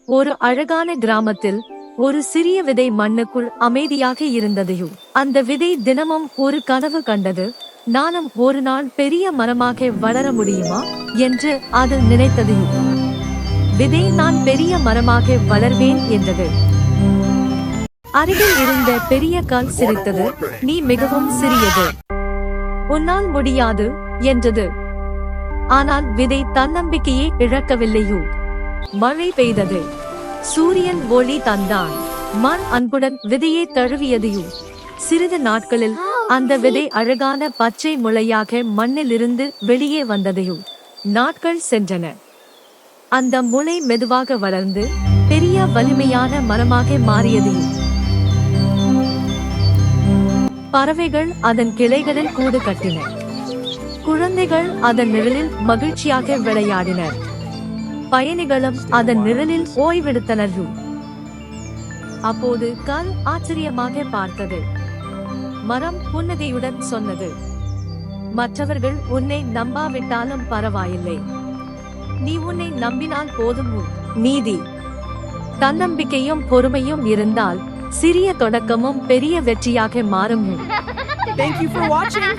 ஒரு அழகான கிராமத்தில் ஒரு சிறிய விதை மண்ணுக்குள் அமைதியாக இருந்ததையும் அந்த விதை தினமும் ஒரு கனவு கண்டது. நானும் ஒரு நாள் பெரிய மரமாக வளர முடியுமா என்று அது நினைத்ததையும். விதை நான் பெரிய மரமாக வளர்வேன் என்றது. அருகில் இருந்த பெரிய கல் சிரித்தது. நீ மிகவும் சிறியது, உன்னால் முடியாது என்றது. ஆனால் விதை தன்னம்பிக்கையை இழக்கவில்லையோ. மழை பெய்தது, சூரியன் ஒளி தந்தான், மண் அன்புடன் விதையை தழுவியதையும். சிறிது நாட்களில் அந்த விதை அழகான பச்சை முளையாக மண்ணிலிருந்து வெளியே வந்ததையும். நாட்கள் சென்றன. அந்த முளை மெதுவாக வளர்ந்து பெரிய வலிமையான மரமாக மாறியதையும். பறவைகள் அதன் கிளைகளில் கூடு கட்டின. குழந்தைகள் அதன் நிழலில் மகிழ்ச்சியாக விளையாடினர். பயணிகளும் அதன் நிழலில் ஓய்வெடுத்தனர். அப்போது கல் ஆச்சரியமாக பார்த்தது. மரம் புன்னகையுடன் சொன்னது, மற்றவர்கள் உன்னை நம்பாவிட்டாலும் பரவாயில்லை, நீ உன்னை நம்பினால் போதும். நீதி, தன்னம்பிக்கையும் பொறுமையும் இருந்தால் சிறிய தொடக்கமும் பெரிய வெற்றியாக மாறும். Thank you for watching.